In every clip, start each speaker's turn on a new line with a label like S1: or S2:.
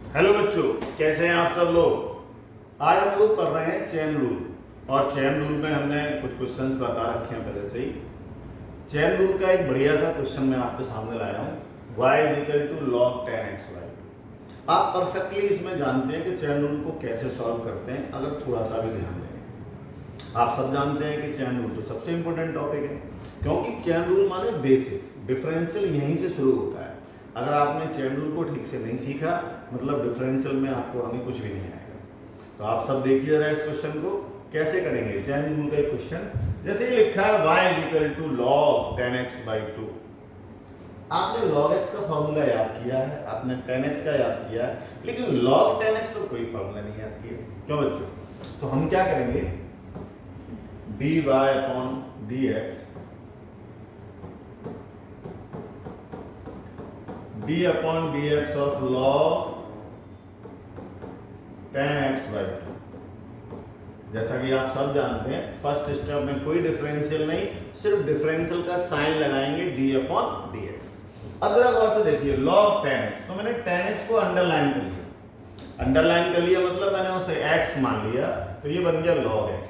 S1: Hello बच्चों, कैसे हैं आप सब लोग। आज हम लोग पढ़ रहे हैं चेन रूल। और चेन रूल में हमने कुछ क्वेश्चंस बता रखे हैं पहले से ही। चेन रूल का एक बढ़िया सा क्वेश्चन मैं आपके सामने लाया हूँ, y is equal to log 10xy। आप परफेक्टली इसमें जानते हैं कि चेन रूल को कैसे सॉल्व करते हैं, अगर थोड़ा सा भी ध्यान दें। आप सब जानते हैं कि चेन रूल तो सबसे इंपॉर्टेंट टॉपिक है, क्योंकि चेन रूल माने बेसिक, डिफरेंशियल यहीं से शुरू होता है। अगर आपने चेन रूल को ठीक से नहीं सीखा, मतलब डिफरेंशियल में आपको हमें कुछ भी नहीं आएगा। तो आप सब देखिए जरा इस क्वेश्चन को कैसे करेंगे। चेन रूल का एक क्वेश्चन जैसे ये लिखा है y is equal to log 10x/2। आपने log x का फॉर्मूला याद किया है, आपने 10x का याद किया है, लेकिन log 10x तो कोई फॉर्मूला नहीं याद किया। क्यों बच्चों? तो हम क्या करेंगे, dy/dx d/dx of log 10x/2। जैसा कि आप सब जानते हैं, फर्स्ट स्टेप में कोई डिफरेंशियल नहीं, सिर्फ डिफरेंशियल का साइन लगाएंगे d/dx। अब जरा गौर से देखिए, log 10x, तो मैंने 10x को अंडरलाइन कर लिया। अंडरलाइन कर लिया मतलब मैंने उसे x मान लिया, तो ये बन गया log x।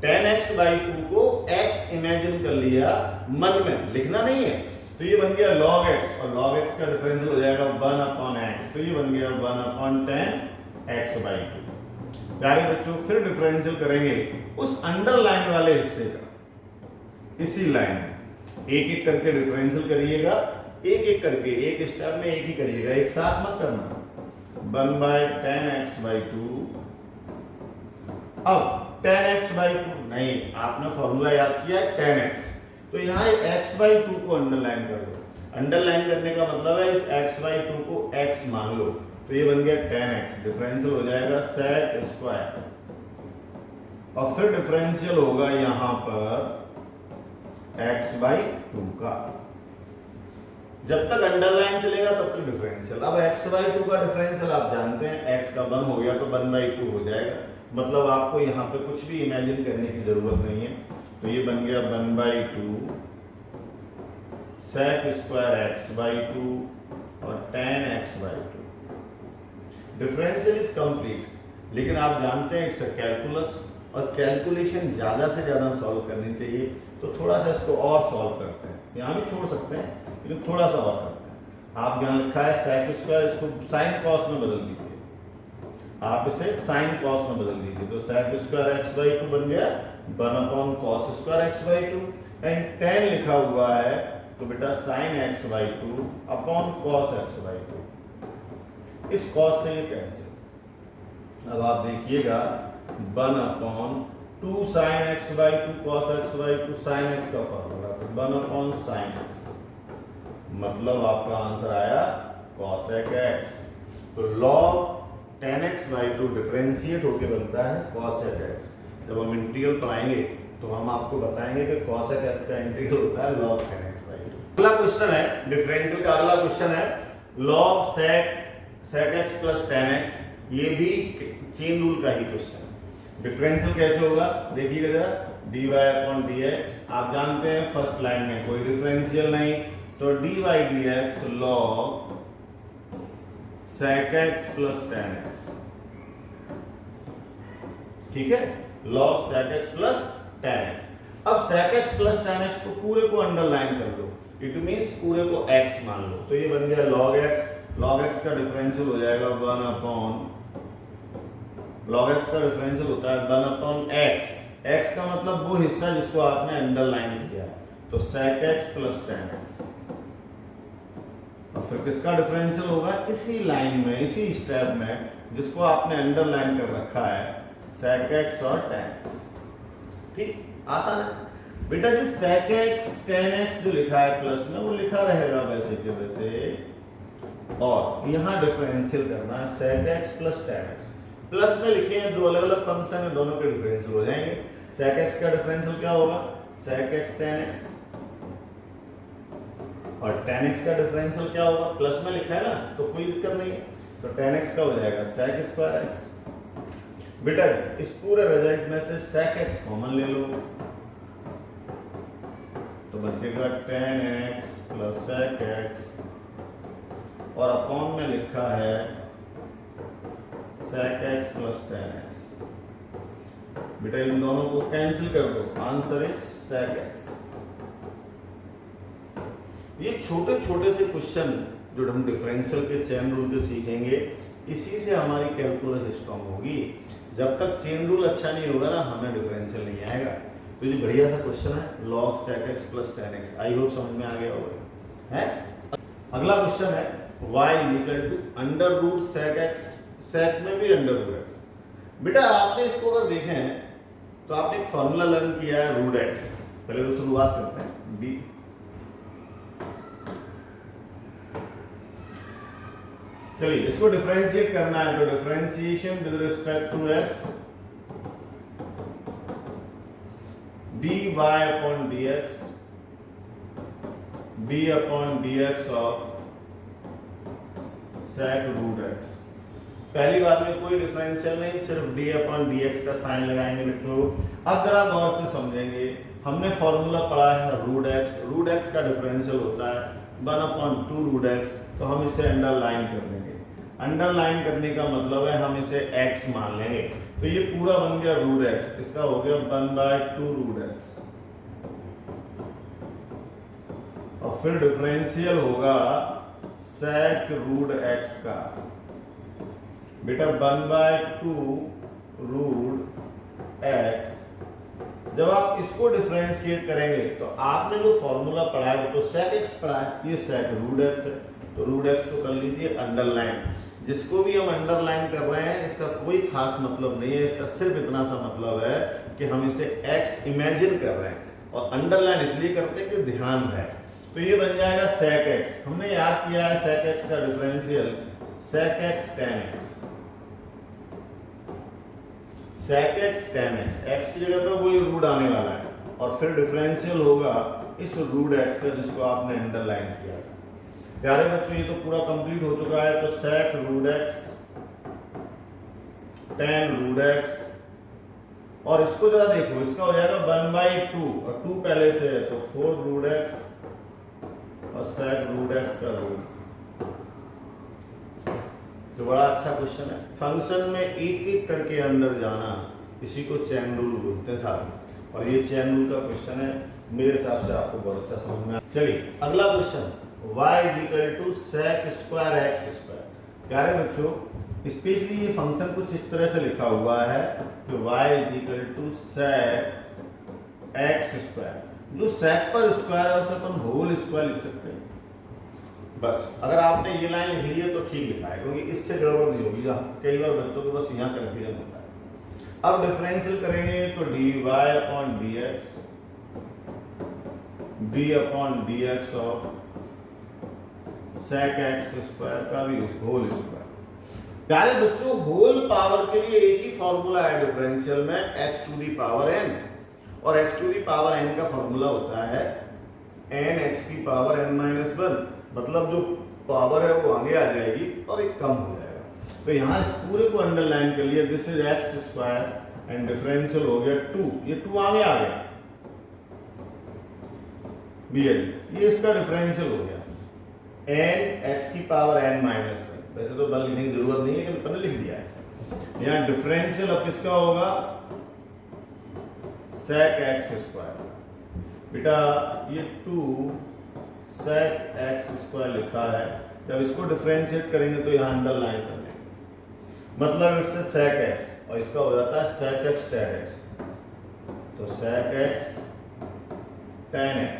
S1: 10x/2 को x इमेजिन कर लिया, मन में लिखना नहीं है, तो ये बन गया log x, और log x का डिफरेंशियल हो जाएगा 1/x, तो ये बन गया 1/10x/2। प्यारे बच्चों, फिर डिफरेंशियल करेंगे उस अंडरलाइन वाले हिस्से का, इसी लाइन में एक एक करके डिफरेंशियल करिएगा, एक एक करके, एक स्टेप में एक ही करिएगा, एक साथ मत करना। 1/10x/2। अब 10x/2 नहीं, आपने फॉर्मूला याद किया है 10x, तो यहाँ x/2 को अंडरलाइन कर दो। अंडरलाइन करने का मतलब है इस x/2 को x मान लो, तो ये बन गया 10x, डिफरेंशियल हो जाएगा sec², और फिर डिफरेंशियल होगा यहाँ पर x/2 का। जब तक अंडरलाइन चलेगा तब तक डिफरेंशियल। अब x/2 का डिफरेंशियल आप जानते हैं, x का 1 हो गया तो 1/2 हो जाएगा, मतलब आपको यहाँ पे कुछ भी इमेजिन करने की जरूरत नहीं है। तो ये बन गया 1/2 sec²x/2 और 10x/2। Differential is complete. लेकिन आप जानते हैं इट्स अ कैलकुलस, और कैलकुलेशन ज़्यादा से ज़्यादा सॉल्व करनी चाहिए, तो थोड़ा सा इसको और सॉल्व करते हैं। यहाँ भी छोड़ सकते हैं, लेकिन थोड़ा सा और करते हैं। आप यहाँ लिखा है sec², इसको साइन कॉस में बदल दीजिए, आप इसे साइन कॉस में बदल दीजिए, तो sec²x/2 बन गया 1/cos²x/2, एंड 10 लिखा हुआ है तो बेटा sin x/2 upon cos x/2। इस cos से ये कैंसिल। अब आप देखिएगा 1/2 sin x/2 cos x/2, sin x का फॉर्मूला, तो 1/sin x, मतलब आपका आंसर आया cosec x। तो log 10x/2 डिफरेंशिएट होके बनता है cosec x। जब हम इंटीग्रल पढ़ाएंगे तो हम आपको बताएंगे कि cosec x का इंटीग्रल होता है log 10x/2। अगला क्वेश्चन है डिफरेंशियल का, अगला क्वेश्चन है log sec x plus 10x। ये भी चेन रूल का ही क्वेश्चन है। डिफरेंशियल कैसे होगा देखिएगा जरा, dy/dx। आप जानते हैं फर्स्ट लाइन में कोई डिफरेंशियल नहीं, तो dy/dx log sec x plus 10x। ठीक है, log sec x plus 10x। अब sec x प्लस 10x को पूरे को अंडरलाइन कर दो, इट मींस पूरे को x मान लो, तो ये बन गया log x। log x का डिफरेंशियल हो जाएगा 1/, log x का डिफरेंशियल होता है 1/x। x का मतलब वो हिस्सा जिसको आपने अंडरलाइन किया, तो sec x प्लस 10x। और फिर किसका डिफरेंशियल होगा, इसी लाइन में, इसी स्टेप में जिसको आपने अंडरलाइन कर रखा है, sec x और 10x। ठीक, आसान है बेटा जी। sec x 10x जो लिखा है प्लस में, वो लिखा रहेगा वैसे के वैसे, और यहाँ डिफरेंशियल करना है sec x plus 10x। Plus में लिखे हैं, दो अलग अलग फंक्शन है, दोनों के डिफरेंशियल हो जाएंगे। sec x का डिफरेंशियल क्या होगा, sec x 10x, और 10x का डिफरेंशियल क्या होगा, प्लस में लिखा है ना, तो कोई दिक्कत नहीं है, तो 10x का हो जाएगा sec²x। बेटा इस पूरे रिजल्ट में से sec x कॉमन ले लो, तो बचेगा 10x प्लस sec x, और अपॉन में लिखा है बेटा इन दोनों को कैंसिल कर दो, आंसर इज sec x। ये छोटे छोटे से क्वेश्चन जो हम डिफरेंशियल के चेन रूल के सीखेंगे, इसी से हमारी कैलकुलस स्ट्रांग होगी। जब तक चेन रूल अच्छा नहीं होगा ना, हमें डिफरेंशियल नहीं आएगा। तो ये बढ़िया सा क्वेश्चन है, log sec x plus tan x। I hope समझ में आ गया होगा, है। अगला क्वेश्चन है y equal to under root sec x, sec में भी अंडर रूट x। बेटा आपने इसको अगर देखें तो आपने एक फॉर्मूला लर्न किया है रूट x। पहले तो शुरुआत करते हैं b। चलिए इसको डिफरेंशिएट करना है, तो differentiation with respect to x dy upon dx, d upon dx of sec root x। पहली बार में कोई डिफरेंशियल नहीं, सिर्फ d अपॉन dx का साइन लगाएंगे मित्रों। अब जरा गौर से समझेंगे, हमने फॉर्मूला पढ़ा है रूट x। रूट x का डिफरेंशियल होता है 1 अपॉन 2 रूट x, तो हम इसे अंडरलाइन कर देंगे। अंडरलाइन करने का मतलब है हम इसे x मान लेंगे, तो ये पूरा बन गया रूट x, इसका हो गया 1/2 रूट x। और फिर डिफरेंशियल होगा sec रूट x का, बेटा 1/2 रूट x। जब आप इसको डिफरेंशिएट करेंगे तो आपने जो फॉर्मूला पढ़ा है वो तो sec x पढ़ा है, ये sec रूट x है, तो रूट x को कर लीजिए अंडरलाइन। जिसको भी हम अंडरलाइन कर रहे हैं इसका कोई खास मतलब नहीं है, इसका सिर्फ इतना सा मतलब है कि हम इसे x इमेजिन कर रहे हैं, और अंडरलाइन इसलिए करते हैं कि ध्यान है। तो ये बन जाएगा sec x। हमने याद किया है sec x का differential sec x tan x। sec x tan x, x की जगह पे वही रूट आने वाला है, और फिर डिफरेंशियल होगा इस रूट x का जिसको आपने अंडरलाइन किया। प्यारे बच्चों ये तो पूरा कंप्लीट हो चुका है। तो sec root x tan root x, और इसको जरा देखो, इसका हो जाएगा 1/2 और 2 पहले से है तो 4 रूट x और sec रूट x का रूट। तो बड़ा अच्छा क्वेश्चन है। फंक्शन में एक एक करके अंदर जाना, इसी को चेन रूल बोलते हैं साहब, और ये चेन रूल का क्वेश्चन है, मेरे हिसाब से आपको बहुत अच्छा समझ में। चलिए अगला question, y equal to sec square x square. प्यारे बच्चों स्पेशली ये फंक्शन कुछ इस तरह से लिखा हुआ है कि y equal to sec x square. जो sec पर स्क्वायर है उसे अपन होल स्क्वायर लिख सकते हैं। बस अगर आपने ये लाइन लिख ली है तो ठीक लिखा है, क्योंकि इससे गड़बड़ नहीं होगी। कई बार बच्चों को बस यहाँ कंफ्यूजन होता है। अब डिफरेंशियल करेंगे तो dy upon dx, d upon dx of sec x square का भी होल स्क्वायर। प्यारे बच्चों होल पावर के लिए एक ही फॉर्मूला है डिफरेंशियल में, h to the power n, और h to the power n का फॉर्मूला होता है n x की पावर n माइनस 1। मतलब जो पावर है वो आगे आ जाएगी और एक कम हो जाएगा। तो यहाँ इस पूरे को अंडरलाइन कर लिया, this is x square and differential हो गया 2, ये 2 आगे आ गया bl, ये इसका डिफरेंशियल हो गया n x की पावर n माइनस 1। वैसे तो बल लिखने की जरूरत नहीं है, लेकिन मैंने लिख दिया है। यहाँ डिफरेंशियल अब किसका होगा, sec x स्क्वायर। बेटा ये 2 sec x स्क्वायर लिखा है, जब इसको डिफरेंशिएट करेंगे तो यहाँ अंडरलाइन कर लेंगे, मतलब इट्स sec x, और इसका हो जाता है sec x tan x। तो sec x tan x,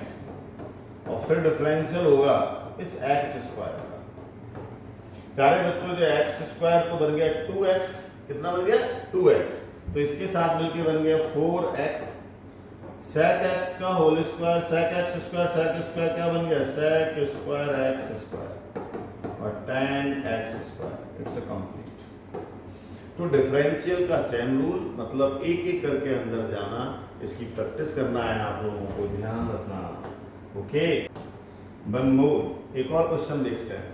S1: और फिर डिफरेंशियल होगा इस x स्क्वायर का। प्यारे बच्चों जो x स्क्वायर तो बन गया 2x, कितना बन गया 2x, तो इसके साथ मिलके बन गया 4x। sec x का whole square, sec x square, sec square क्या बन गया sec स्क्वायर x स्क्वायर, और tan x square. It's a complete. तो डिफरेंशियल का चेन रूल मतलब एक एक करके अंदर जाना, इसकी प्रैक्टिस करना है आप लोगों को, ध्यान रखना। ओके, वन मोर, एक और क्वेश्चन देखते हैं।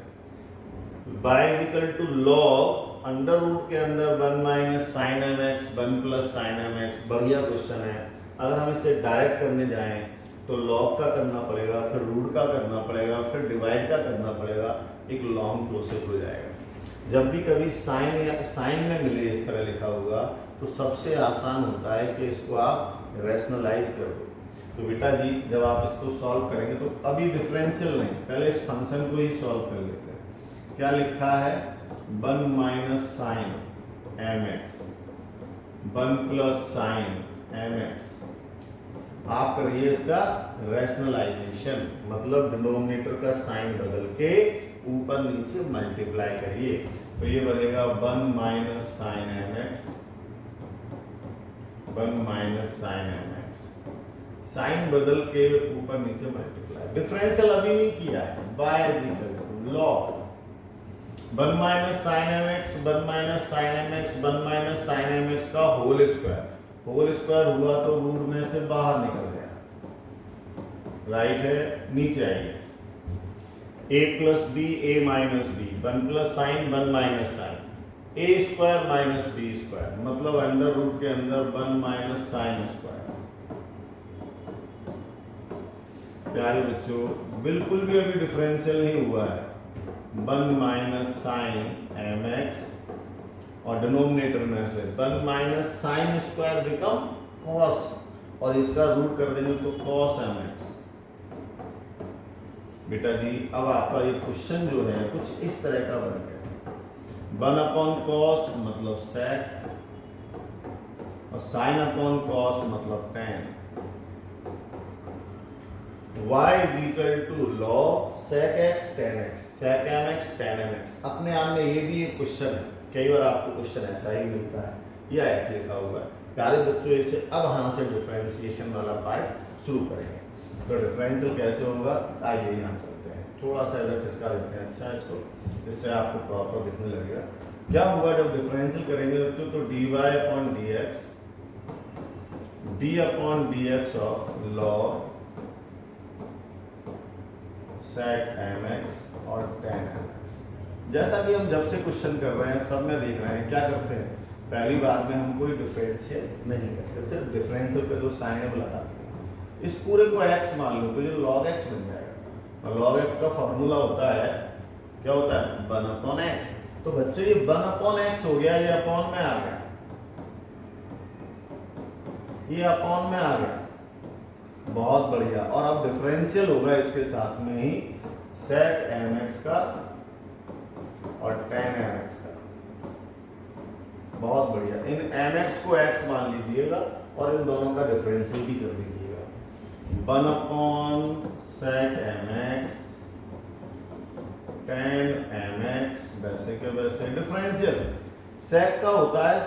S1: y equal to log under root के अंदर 1 minus sine M x 1 plus sine M X. बढ़िया क्वेश्चन है। अगर हम इसे डायरेक्ट करने जाएं तो log का करना पड़ेगा, फिर रूट का करना पड़ेगा, फिर डिवाइड का करना पड़ेगा, एक लॉन्ग प्रोसेस हो जाएगा। जब भी कभी साइन में मिले इस तरह लिखा होगा तो सबसे आसान होता है कि इसको आप रैशनलाइज कर दो। तो बेटा जी जब आप इसको सॉल्व करेंगे तो अभी डिफरेंशियल नहीं, पहले इस फंक्शन को ही सॉल्व कर लेते हैं। क्या लिखा है 1 minus sine M x 1 plus sine M X. आप करिए इसका रैशनलाइजेशन, मतलब डिनोमिनेटर का साइन बदल के ऊपर नीचे मल्टीप्लाई करिए। तो ये बनेगा 1 minus sine M x 1 minus sine M X, sign बदल के ऊपर नीचे मल्टीप्लाई। डिफरेंशियल अभी नहीं किया है, y is equal to log 1 minus sine M x 1 minus sine M x 1 minus sine M x का होल स्क्वायर हुआ तो रूट में से बाहर निकल गया, राइट है, नीचे आइए a plus b a minus b 1 plus sine 1 minus sine a square minus b square, मतलब अंडर रूट के अंदर 1 माइनस साइन स्क्वायर। प्यारे बच्चों बिल्कुल भी अभी डिफरेंशियल नहीं हुआ है। 1 माइनस साइन एम एक्स और डिनोमिनेटर में से 1 minus sine square become cos, और इसका रूट कर देंगे तो कॉस एम एक्स। बेटा जी अब आपका ये क्वेश्चन जो है कुछ इस तरह का बन गया, 1 अपॉन कॉस मतलब सेक और साइन अपॉन कॉस मतलब tan. y is equal to log sec x tan x, sec m x tan m x. अपने आप में ये भी एक क्वेश्चन है, कई बार आपको क्वेश्चन ऐसा ही मिलता है या ऐसे लिखा हुआ है। प्यारे बच्चों इसे अब यहाँ से डिफरेंशिएशन वाला पार्ट शुरू करेंगे। तो डिफरेंशियल कैसे होगा, आइए यहाँ चलते हैं, थोड़ा सा इधर खिसका देते हैं, अच्छा इसको, इससे आपको प्रॉपर दिखने लगेगा। क्या होगा जब डिफरेंशियल करेंगे बच्चों, तो d y upon d x d upon d x of log sec m x और टेन एम एक्स। जैसा कि हम जब से क्वेश्चन कर रहे हैं सब में देख रहे हैं क्या करते हैं, पहली बार में हम कोई डिफरेंशियल नहीं करते, सिर्फ डिफरेंशियल पे जो साइन है वो लगाते हैं। इस पूरे को x मान लो तो ये log x बन जाएगा, और log x का फॉर्मूला होता है, क्या होता है 1 अपॉन x। तो बच्चों ये 1 अपॉन x हो गया, ये अपॉन में आ गया, ये अपॉन में आ गया, बहुत बढ़िया। और अब डिफरेंशियल होगा इसके साथ में ही sec mx का और tan mx का, बहुत बढ़िया। इन mx को x मान लीजिएगा और इन दोनों का डिफरेंशियल भी कर दीजिएगा, 1 upon sec mx tan mx, वैसे के वैसे डिफरेंशियल sec का होता है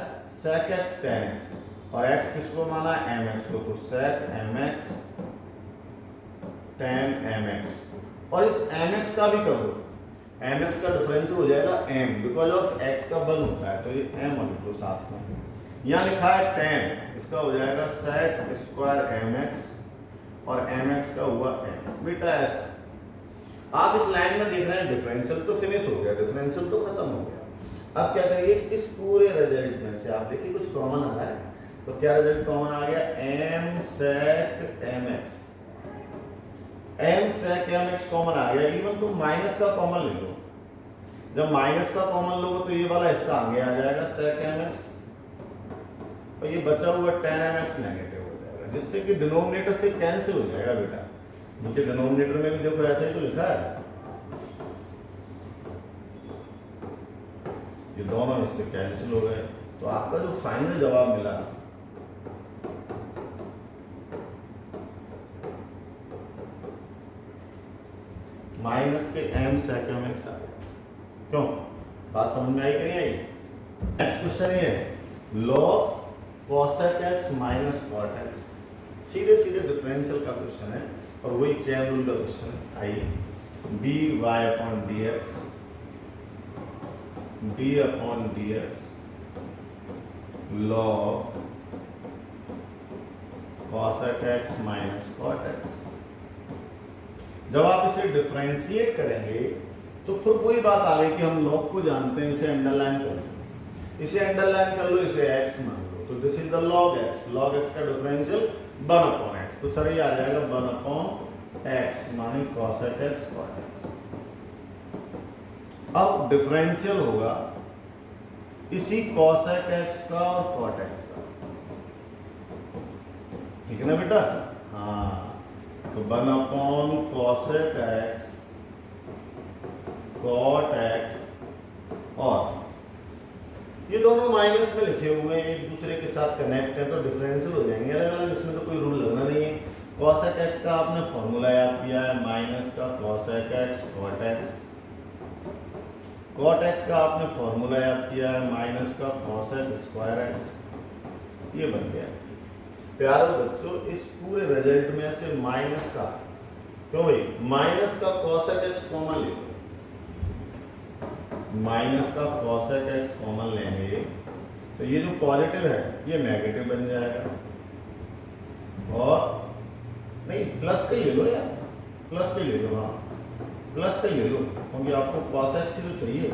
S1: sec x tan x, और x किसको माना mx को, तो sec mx tan mx। और इस mx का भी कर दो, mx का डिफरेंशियल हो जाएगा m, बिकॉज ऑफ x का 1 होता है, तो ये m और लिख दो साथ में। यहाँ लिखा है tan, इसका हो जाएगा sec स्क्वायर mx और mx का हुआ m। बेटा ऐसा आप इस लाइन में देख रहे हैं डिफरेंशियल तो फिनिश हो गया, डिफरेंशियल तो खत्म हो गया। अब क्या करिए, इस पूरे रिजल्ट में से आप देखिए कुछ कॉमन आ रहा है, तो क्या रिजल्ट कॉमन आ गया, m sec mx, m sec mx common आ गया। इवन तुम माइनस का कॉमन ले लो, जब माइनस का कॉमन लोगे तो ये वाला हिस्सा आगे आ जाएगा sec mx, और ये बचा हुआ tan mx नेगेटिव हो जाएगा, जिससे कि डिनोमिनेटर से कैंसिल हो जाएगा। बेटा नीचे डिनोमिनेटर में भी देखो ऐसा ही तो लिखा है, ये दोनों इससे कैंसिल हो गए, तो आपका जो फाइनल जवाब मिला माइनस के m sec mx आ गया। क्यों, बात समझ में आई कि नहीं आई? नेक्स्ट क्वेश्चन ये है log cosec x minus cot x, सीधे सीधे डिफरेंशियल का क्वेश्चन है और वही चेन रूल का क्वेश्चन है। आइए dy upon dx d upon dx log cosec x minus cot x। जब आप इसे डिफरेंशिएट करेंगे तो फिर वही बात आ गई कि हम log को जानते हैं, इसे अंडरलाइन कर लो, इसे अंडरलाइन कर लो, इसे x मान लो, तो this is the log x। log x का डिफरेंशियल 1 अपॉन x, तो सर ये आ जाएगा 1 अपॉन x माने cosec x cot x। अब डिफरेंशियल होगा इसी cosec x का और cot x का, ठीक है ना बेटा। हाँ, तो 1 cosec x cot x, और ये दोनों माइनस में लिखे हुए हैं, एक दूसरे के साथ कनेक्ट है तो डिफरेंशियल हो जाएंगे अलग अलग, इसमें तो कोई रूल लगना नहीं है। cosec x का आपने फॉर्मूला याद किया है, माइनस का cosec x cot x, cot x का आपने फॉर्मूला याद किया है, माइनस का cosec स्क्वायर x, ये बन गया। प्यारे बच्चों, इस पूरे रिजल्ट में से माइनस का, क्यों भाई, माइनस का cosec x कॉमन ले लो, माइनस का cosec x कॉमन लेंगे तो ये जो पॉजिटिव है ये नेगेटिव बन जाएगा, और नहीं प्लस का ही ले लो यार, प्लस का ही ले लो, हाँ प्लस का ही ले लो, क्योंकि आपको cos x ही तो चाहिए।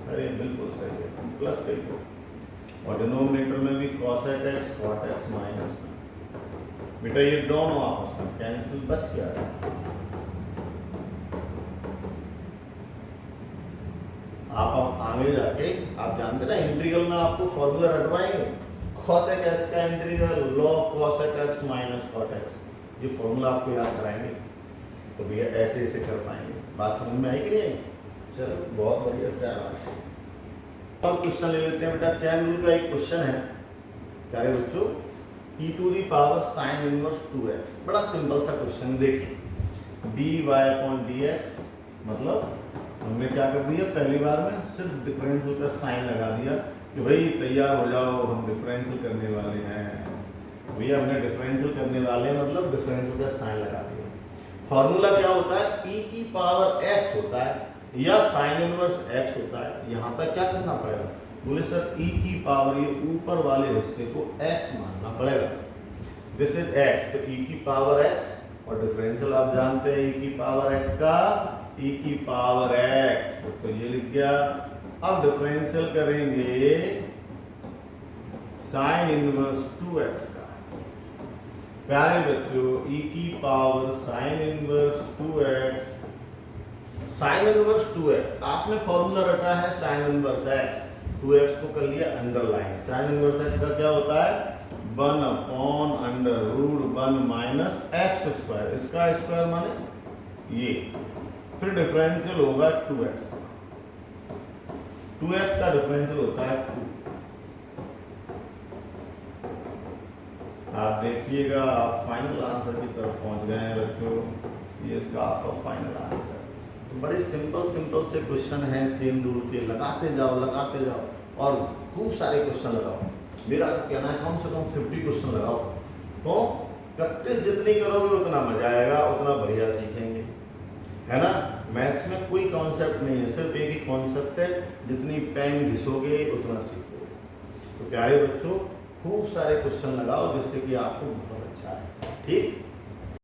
S1: अरे बिल्कुल सही है, प्लस का ही लो, और डिनोमिनेटर में भी cosec x cot x minus में, बेटा ये दोनों आपस में कैंसिल, बच गया। आप आगे जाके आप जानते ना इंटीग्रल में आपको फॉर्मूला रटवाएंगे, cosec x का integral log cosec x minus cot x, ये फॉर्मूला आपको याद कराएंगे, तो भैया ऐसे ऐसे कर पाएंगे। बात समझ में आई कि नहीं? चलो बहुत बढ़िया से आवाज। अब क्वेश्चन ले लेते हैं बेटा, चैन रूल का एक क्वेश्चन है, क्या है बच्चों, e to the power sine inverse 2x, बड़ा सिंपल सा क्वेश्चन। देखिए dy अपॉन dx, मतलब हमने क्या कर दिया, पहली बार में सिर्फ डिफरेंशियल का साइन लगा दिया कि भाई तैयार हो जाओ हम डिफरेंशियल करने वाले हैं, भैया हमने डिफरेंशियल करने वाले हैं मतलब डिफरेंशियल का साइन लगा दिया। फॉर्मूला क्या होता है, e की पावर x होता है या साइन इनवर्स x होता है। यहाँ पर क्या करना पड़ेगा, बोले सर e की पावर, ये ऊपर वाले हिस्से को x मानना पड़ेगा, दिस इज x, तो e की पावर x, और डिफरेंशियल आप जानते हैं e की पावर x का, e की पावर x, तो ये लिख गया। अब डिफरेंशियल करेंगे साइन इनवर्स 2x का, प्यारे बच्चों e की power sine inverse 2x, sign inverse 2x, आपने फॉर्मूला रखा है साइन इनवर्स x, 2x को कर लिया अंडरलाइन। साइन इनवर्स x का क्या होता है, 1 upon under root 1 minus x square, इसका स्क्वायर माने ये, फिर डिफरेंशियल होगा 2x का, 2x का डिफरेंशियल होता है 2। आप देखिएगा आप फाइनल आंसर की तरफ पहुंच गए हैं बच्चों, ये इसका आपका फाइनल आंसर। तो बड़े सिंपल से क्वेश्चन हैं चेन रूल के, लगाते जाओ और खूब सारे क्वेश्चन लगाओ। मेरा कहना है कम से कम 50 क्वेश्चन लगाओ, तो प्रैक्टिस जितनी करोगे उतना मजा आएगा, उतना बढ़िया सीखेंगे, है ना। मैथ्स में कोई कॉन्सेप्ट नहीं है, सिर्फ एक ही कॉन्सेप्ट है, जितनी टाइम घिसोगे उतना सीखोगे। तो प्यारे बच्चों खूब सारे क्वेश्चन लगाओ जिससे कि आपको बहुत अच्छा है, ठीक।